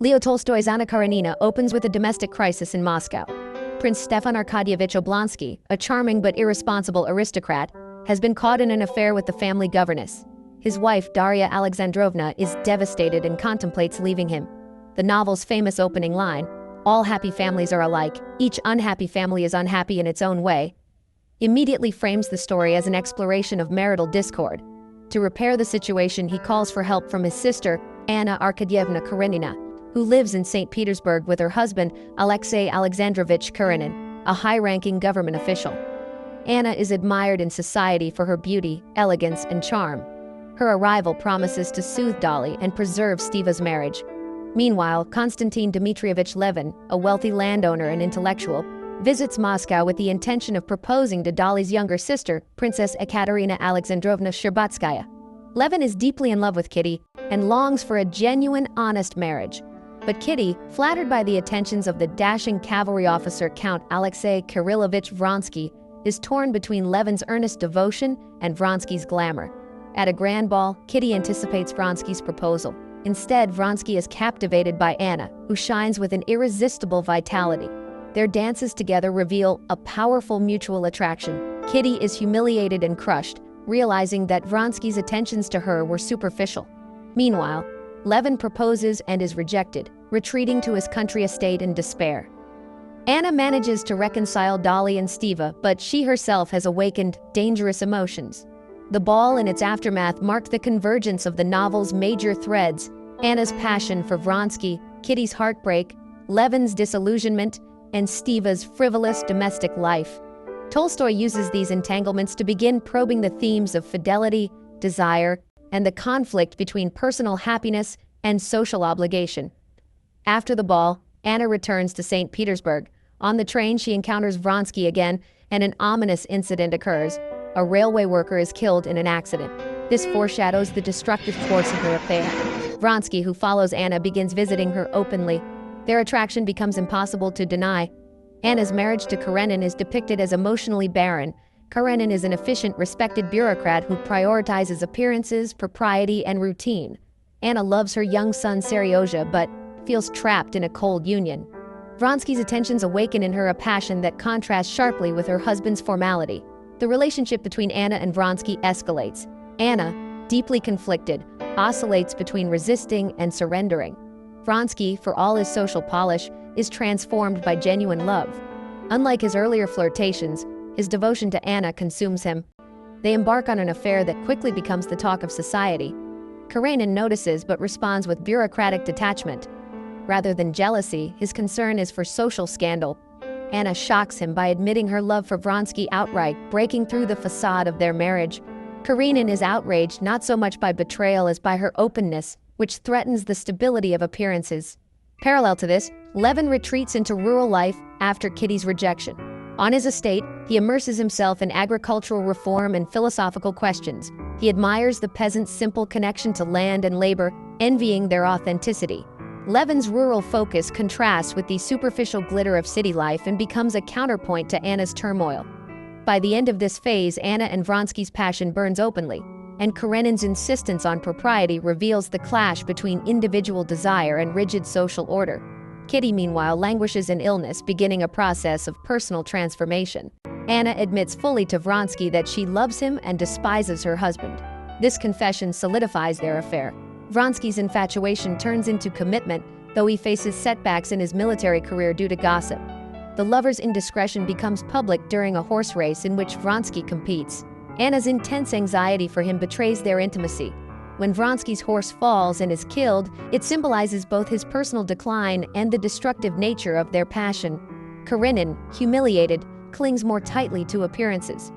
Leo Tolstoy's Anna Karenina opens with a domestic crisis in Moscow. Prince Stefan Arkadyevich Oblonsky, a charming but irresponsible aristocrat, has been caught in an affair with the family governess. His wife, Daria Alexandrovna, is devastated and contemplates leaving him. The novel's famous opening line, "All happy families are alike, each unhappy family is unhappy in its own way," immediately frames the story as an exploration of marital discord. To repair the situation, he calls for help from his sister, Anna Arkadyevna Karenina, who lives in St. Petersburg with her husband, Alexei Alexandrovich Karenin, a high-ranking government official. Anna is admired in society for her beauty, elegance, and charm. Her arrival promises to soothe Dolly and preserve Steva's marriage. Meanwhile, Konstantin Dmitrievich Levin, a wealthy landowner and intellectual, visits Moscow with the intention of proposing to Dolly's younger sister, Princess Ekaterina Alexandrovna Sherbatskaya. Levin is deeply in love with Kitty and longs for a genuine, honest marriage. But Kitty, flattered by the attentions of the dashing cavalry officer Count Alexei Kirillovich Vronsky, is torn between Levin's earnest devotion and Vronsky's glamour. At a grand ball, Kitty anticipates Vronsky's proposal. Instead, Vronsky is captivated by Anna, who shines with an irresistible vitality. Their dances together reveal a powerful mutual attraction. Kitty is humiliated and crushed, realizing that Vronsky's attentions to her were superficial. Meanwhile, Levin proposes and is rejected, retreating to his country estate in despair. Anna manages to reconcile Dolly and Steva, but she herself has awakened dangerous emotions. The ball and its aftermath mark the convergence of the novel's major threads: Anna's passion for Vronsky, Kitty's heartbreak, Levin's disillusionment, and Steva's frivolous domestic life. Tolstoy uses these entanglements to begin probing the themes of fidelity, desire, and the conflict between personal happiness and social obligation. After the ball, Anna returns to St. Petersburg. On the train, she encounters Vronsky again, and an ominous incident occurs. A railway worker is killed in an accident. This foreshadows the destructive course of her affair. Vronsky, who follows Anna, begins visiting her openly. Their attraction becomes impossible to deny. Anna's marriage to Karenin is depicted as emotionally barren. Karenin is an efficient, respected bureaucrat who prioritizes appearances, propriety, and routine. Anna loves her young son Seryozha, but feels trapped in a cold union. Vronsky's attentions awaken in her a passion that contrasts sharply with her husband's formality. The relationship between Anna and Vronsky escalates. Anna, deeply conflicted, oscillates between resisting and surrendering. Vronsky, for all his social polish, is transformed by genuine love. Unlike his earlier flirtations, his devotion to Anna consumes him. They embark on an affair that quickly becomes the talk of society. Karenin notices but responds with bureaucratic detachment. Rather than jealousy, his concern is for social scandal. Anna shocks him by admitting her love for Vronsky outright, breaking through the facade of their marriage. Karenin is outraged not so much by betrayal as by her openness, which threatens the stability of appearances. Parallel to this, Levin retreats into rural life after Kitty's rejection. On his estate, he immerses himself in agricultural reform and philosophical questions. He admires the peasants' simple connection to land and labor, envying their authenticity. Levin's rural focus contrasts with the superficial glitter of city life and becomes a counterpoint to Anna's turmoil. By the end of this phase, Anna and Vronsky's passion burns openly, and Karenin's insistence on propriety reveals the clash between individual desire and rigid social order. Kitty, meanwhile, languishes in illness, beginning a process of personal transformation. Anna admits fully to Vronsky that she loves him and despises her husband. This confession solidifies their affair. Vronsky's infatuation turns into commitment, though he faces setbacks in his military career due to gossip. The lovers' indiscretion becomes public during a horse race in which Vronsky competes. Anna's intense anxiety for him betrays their intimacy. When Vronsky's horse falls and is killed, it symbolizes both his personal decline and the destructive nature of their passion. Karenin, humiliated, clings more tightly to appearances.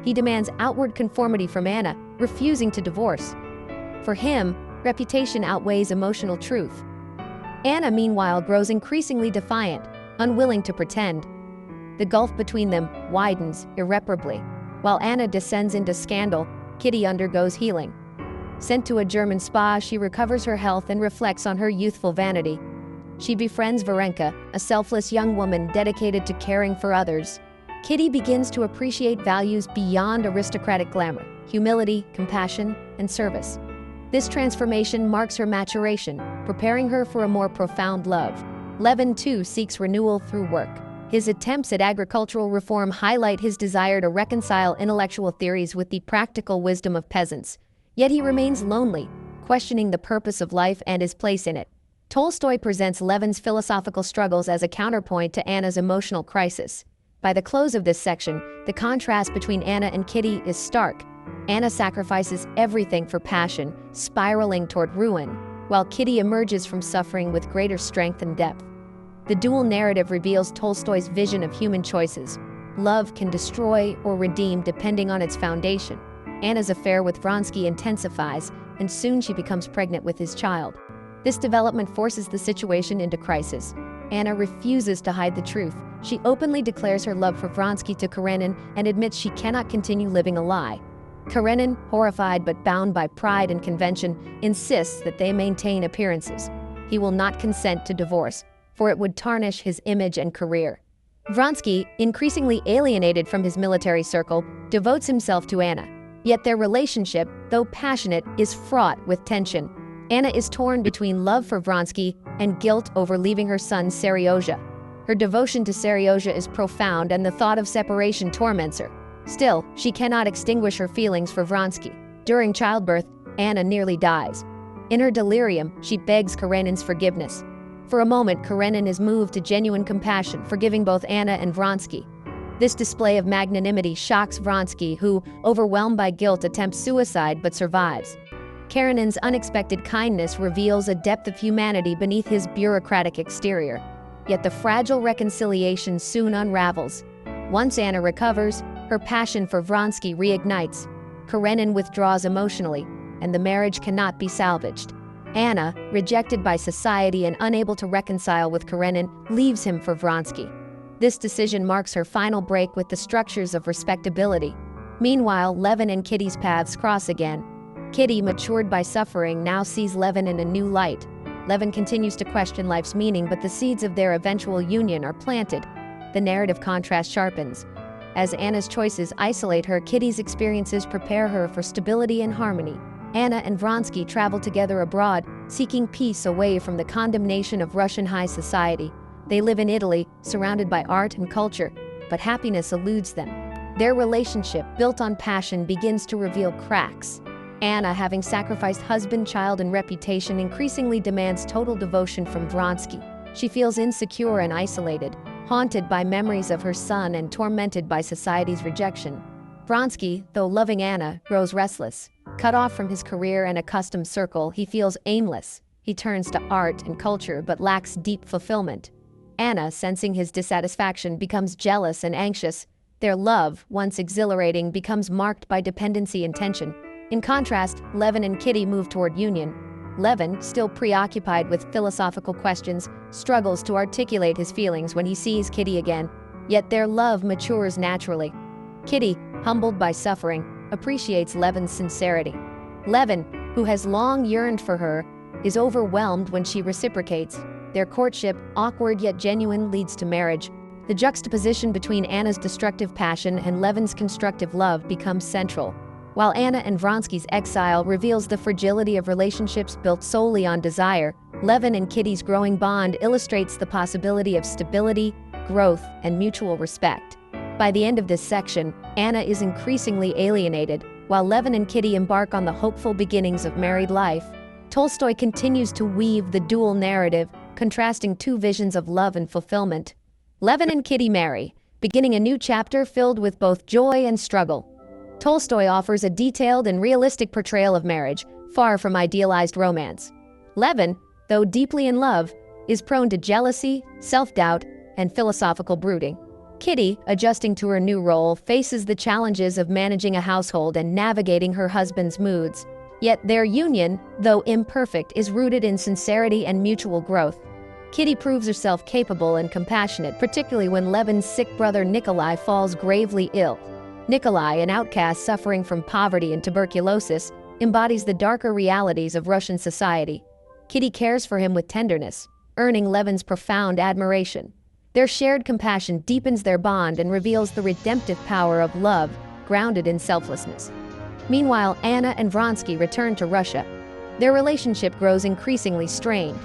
He demands outward conformity from Anna, refusing to divorce. For him, reputation outweighs emotional truth. Anna, meanwhile, grows increasingly defiant, unwilling to pretend. The gulf between them widens irreparably. While Anna descends into scandal, Kitty undergoes healing. Sent to a German spa, she recovers her health and reflects on her youthful vanity. She befriends Varenka, a selfless young woman dedicated to caring for others. Kitty begins to appreciate values beyond aristocratic glamour: humility, compassion, and service. This transformation marks her maturation, preparing her for a more profound love. Levin, too, seeks renewal through work. His attempts at agricultural reform highlight his desire to reconcile intellectual theories with the practical wisdom of peasants. Yet he remains lonely, questioning the purpose of life and his place in it. Tolstoy presents Levin's philosophical struggles as a counterpoint to Anna's emotional crisis. By the close of this section, the contrast between Anna and Kitty is stark. Anna sacrifices everything for passion, spiraling toward ruin, while Kitty emerges from suffering with greater strength and depth. The dual narrative reveals Tolstoy's vision of human choices. Love can destroy or redeem depending on its foundation. Anna's affair with Vronsky intensifies, and soon she becomes pregnant with his child. This development forces the situation into crisis. Anna refuses to hide the truth. She openly declares her love for Vronsky to Karenin and admits she cannot continue living a lie. Karenin, horrified but bound by pride and convention, insists that they maintain appearances. He will not consent to divorce, for it would tarnish his image and career. Vronsky, increasingly alienated from his military circle, devotes himself to Anna. Yet their relationship, though passionate, is fraught with tension. Anna is torn between love for Vronsky and guilt over leaving her son Seryozha. Her devotion to Seryozha is profound, and the thought of separation torments her. Still, she cannot extinguish her feelings for Vronsky. During childbirth, Anna nearly dies. In her delirium, she begs Karenin's forgiveness. For a moment, Karenin is moved to genuine compassion, forgiving both Anna and Vronsky. This display of magnanimity shocks Vronsky, who, overwhelmed by guilt, attempts suicide but survives. Karenin's unexpected kindness reveals a depth of humanity beneath his bureaucratic exterior. Yet the fragile reconciliation soon unravels. Once Anna recovers, her passion for Vronsky reignites. Karenin withdraws emotionally, and the marriage cannot be salvaged. Anna, rejected by society and unable to reconcile with Karenin, leaves him for Vronsky. This decision marks her final break with the structures of respectability. Meanwhile, Levin and Kitty's paths cross again. Kitty, matured by suffering, now sees Levin in a new light. Levin continues to question life's meaning, but the seeds of their eventual union are planted. The narrative contrast sharpens. As Anna's choices isolate her, Kitty's experiences prepare her for stability and harmony. Anna and Vronsky travel together abroad, seeking peace away from the condemnation of Russian high society. They live in Italy, surrounded by art and culture, but happiness eludes them. Their relationship, built on passion, begins to reveal cracks. Anna, having sacrificed husband, child, and reputation, increasingly demands total devotion from Vronsky. She feels insecure and isolated, haunted by memories of her son and tormented by society's rejection. Vronsky, though loving Anna, grows restless. Cut off from his career and accustomed circle, he feels aimless. He turns to art and culture but lacks deep fulfillment. Anna, sensing his dissatisfaction, becomes jealous and anxious. Their love, once exhilarating, becomes marked by dependency and tension. In contrast, Levin and Kitty move toward union. Levin, still preoccupied with philosophical questions, struggles to articulate his feelings when he sees Kitty again. Yet their love matures naturally. Kitty, humbled by suffering, appreciates Levin's sincerity. Levin, who has long yearned for her, is overwhelmed when she reciprocates. Their courtship, awkward yet genuine, leads to marriage. The juxtaposition between Anna's destructive passion and Levin's constructive love becomes central. While Anna and Vronsky's exile reveals the fragility of relationships built solely on desire, Levin and Kitty's growing bond illustrates the possibility of stability, growth, and mutual respect. By the end of this section, Anna is increasingly alienated, while Levin and Kitty embark on the hopeful beginnings of married life. Tolstoy continues to weave the dual narrative, contrasting two visions of love and fulfillment. Levin and Kitty marry, beginning a new chapter filled with both joy and struggle. Tolstoy offers a detailed and realistic portrayal of marriage, far from idealized romance. Levin, though deeply in love, is prone to jealousy, self-doubt, and philosophical brooding. Kitty, adjusting to her new role, faces the challenges of managing a household and navigating her husband's moods. Yet their union, though imperfect, is rooted in sincerity and mutual growth. Kitty proves herself capable and compassionate, particularly when Levin's sick brother Nikolai falls gravely ill. Nikolai, an outcast suffering from poverty and tuberculosis, embodies the darker realities of Russian society. Kitty cares for him with tenderness, earning Levin's profound admiration. Their shared compassion deepens their bond and reveals the redemptive power of love, grounded in selflessness. Meanwhile, Anna and Vronsky return to Russia. Their relationship grows increasingly strained.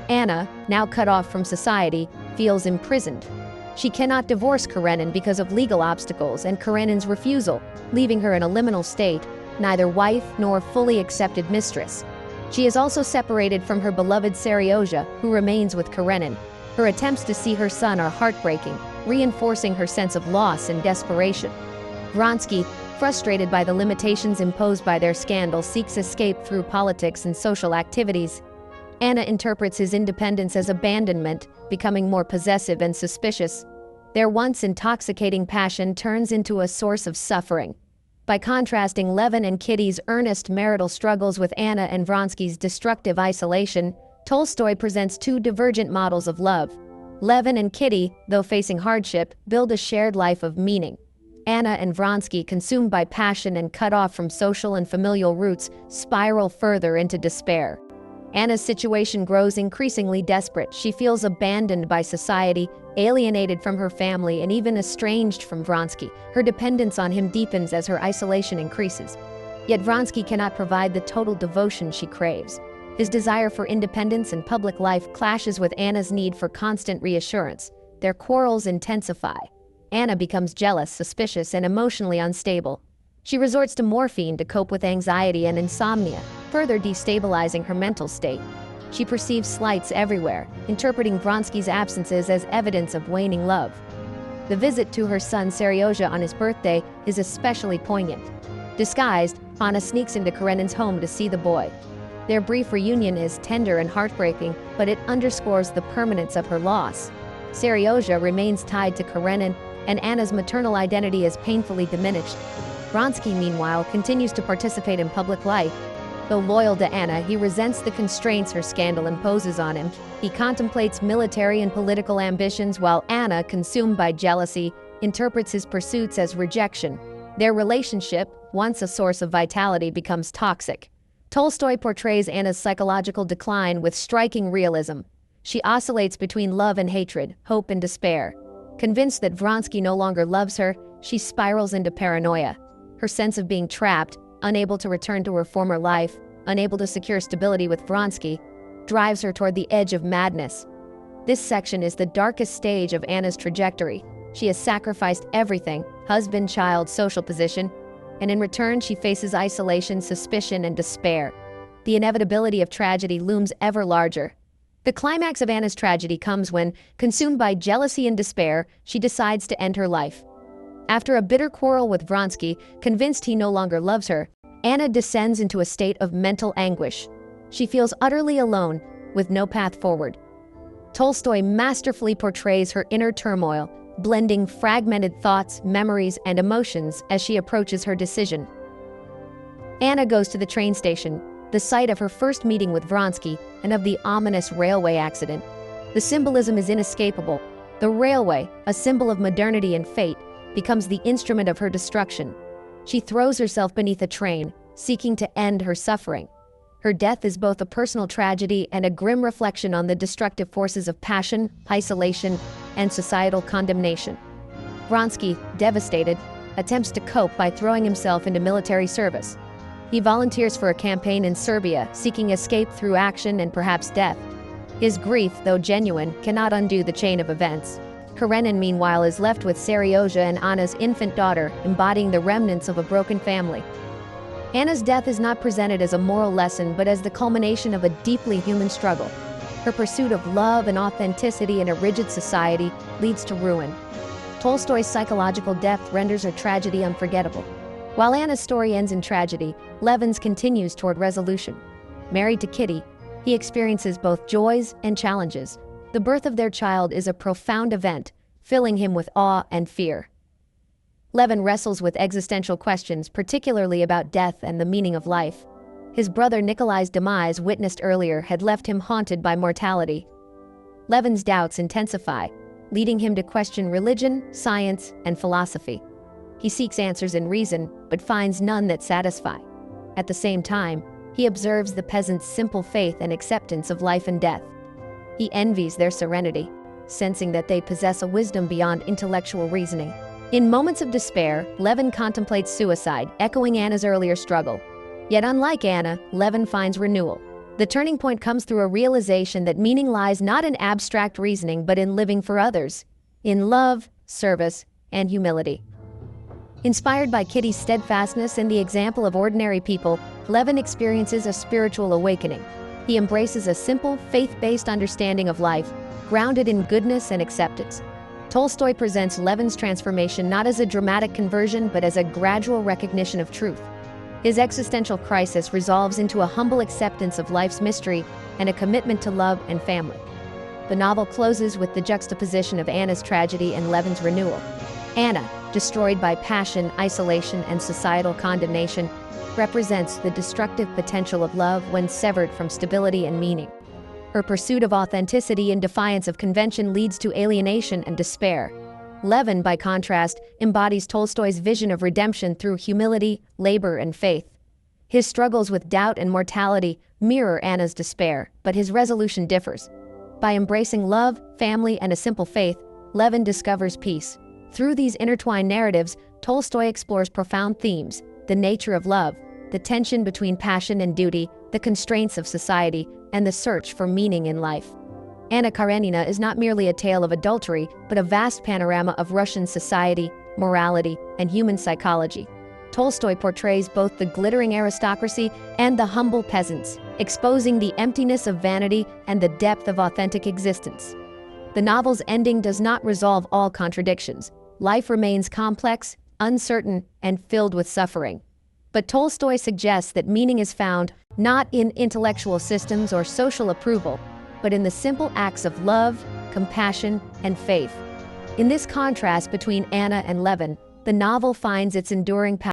Anna, now cut off from society, feels imprisoned. She cannot divorce Karenin because of legal obstacles and Karenin's refusal, leaving her in a liminal state, neither wife nor fully accepted mistress. She is also separated from her beloved Seryozha, who remains with Karenin. Her attempts to see her son are heartbreaking, reinforcing her sense of loss and desperation. Vronsky, frustrated by the limitations imposed by their scandal, seeks escape through politics and social activities. Anna interprets his independence as abandonment, becoming more possessive and suspicious. Their once intoxicating passion turns into a source of suffering. By contrasting Levin and Kitty's earnest marital struggles with Anna and Vronsky's destructive isolation, Tolstoy presents two divergent models of love. Levin and Kitty, though facing hardship, build a shared life of meaning. Anna and Vronsky, consumed by passion and cut off from social and familial roots, spiral further into despair. Anna's situation grows increasingly desperate. She feels abandoned by society, alienated from her family, and even estranged from Vronsky. Her dependence on him deepens as her isolation increases. Yet Vronsky cannot provide the total devotion she craves. His desire for independence and public life clashes with Anna's need for constant reassurance. Their quarrels intensify. Anna becomes jealous, suspicious, and emotionally unstable. She resorts to morphine to cope with anxiety and insomnia, further destabilizing her mental state. She perceives slights everywhere, interpreting Vronsky's absences as evidence of waning love. The visit to her son Seryozha on his birthday is especially poignant. Disguised, Anna sneaks into Karenin's home to see the boy. Their brief reunion is tender and heartbreaking, but it underscores the permanence of her loss. Seryozha remains tied to Karenin, and Anna's maternal identity is painfully diminished. Vronsky, meanwhile, continues to participate in public life. Though loyal to Anna, he resents the constraints her scandal imposes on him. He contemplates military and political ambitions, while Anna, consumed by jealousy, interprets his pursuits as rejection. Their relationship, once a source of vitality, becomes toxic. Tolstoy portrays Anna's psychological decline with striking realism. She oscillates between love and hatred, hope and despair. Convinced that Vronsky no longer loves her, she spirals into paranoia. Her sense of being trapped, unable to return to her former life, unable to secure stability with Vronsky, drives her toward the edge of madness. This section is the darkest stage of Anna's trajectory. She has sacrificed everything: husband, child, social position, and in return she faces isolation, suspicion, and despair. The inevitability of tragedy looms ever larger. The climax of Anna's tragedy comes when, consumed by jealousy and despair, she decides to end her life. After a bitter quarrel with Vronsky, convinced he no longer loves her, Anna descends into a state of mental anguish. She feels utterly alone, with no path forward. Tolstoy masterfully portrays her inner turmoil, blending fragmented thoughts, memories, and emotions as she approaches her decision. Anna goes to the train station, the site of her first meeting with Vronsky and of the ominous railway accident. The symbolism is inescapable. The railway, a symbol of modernity and fate, becomes the instrument of her destruction. She throws herself beneath a train, seeking to end her suffering. Her death is both a personal tragedy and a grim reflection on the destructive forces of passion, isolation, and societal condemnation. Vronsky, devastated, attempts to cope by throwing himself into military service. He volunteers for a campaign in Serbia, seeking escape through action and perhaps death. His grief, though genuine, cannot undo the chain of events. Karenin, meanwhile, is left with Seryozha and Anna's infant daughter, embodying the remnants of a broken family. Anna's death is not presented as a moral lesson, but as the culmination of a deeply human struggle. Her pursuit of love and authenticity in a rigid society leads to ruin. Tolstoy's psychological depth renders her tragedy unforgettable. While Anna's story ends in tragedy, Levin's continues toward resolution. Married to Kitty, he experiences both joys and challenges. The birth of their child is a profound event, filling him with awe and fear. Levin wrestles with existential questions, particularly about death and the meaning of life. His brother Nikolai's demise, witnessed earlier, had left him haunted by mortality. Levin's doubts intensify, leading him to question religion, science, and philosophy. He seeks answers in reason, but finds none that satisfy. At the same time, he observes the peasants' simple faith and acceptance of life and death. He envies their serenity, sensing that they possess a wisdom beyond intellectual reasoning. In moments of despair, Levin contemplates suicide, echoing Anna's earlier struggle. Yet unlike Anna, Levin finds renewal. The turning point comes through a realization that meaning lies not in abstract reasoning but in living for others, in love, service, and humility. Inspired by Kitty's steadfastness and the example of ordinary people, Levin experiences a spiritual awakening. He embraces a simple, faith-based understanding of life, grounded in goodness and acceptance. Tolstoy presents Levin's transformation not as a dramatic conversion but as a gradual recognition of truth. His existential crisis resolves into a humble acceptance of life's mystery and a commitment to love and family. The novel closes with the juxtaposition of Anna's tragedy and Levin's renewal. Anna, destroyed by passion, isolation, and societal condemnation, represents the destructive potential of love when severed from stability and meaning. Her pursuit of authenticity in defiance of convention leads to alienation and despair. Levin, by contrast, embodies Tolstoy's vision of redemption through humility, labor, and faith. His struggles with doubt and mortality mirror Anna's despair, but his resolution differs. By embracing love, family, and a simple faith, Levin discovers peace. Through these intertwined narratives, Tolstoy explores profound themes: the nature of love, the tension between passion and duty, the constraints of society, and the search for meaning in life. Anna Karenina is not merely a tale of adultery, but a vast panorama of Russian society, morality, and human psychology. Tolstoy portrays both the glittering aristocracy and the humble peasants, exposing the emptiness of vanity and the depth of authentic existence. The novel's ending does not resolve all contradictions. Life remains complex, uncertain, and filled with suffering. But Tolstoy suggests that meaning is found not in intellectual systems or social approval, but in the simple acts of love, compassion, and faith. In this contrast between Anna and Levin, the novel finds its enduring power.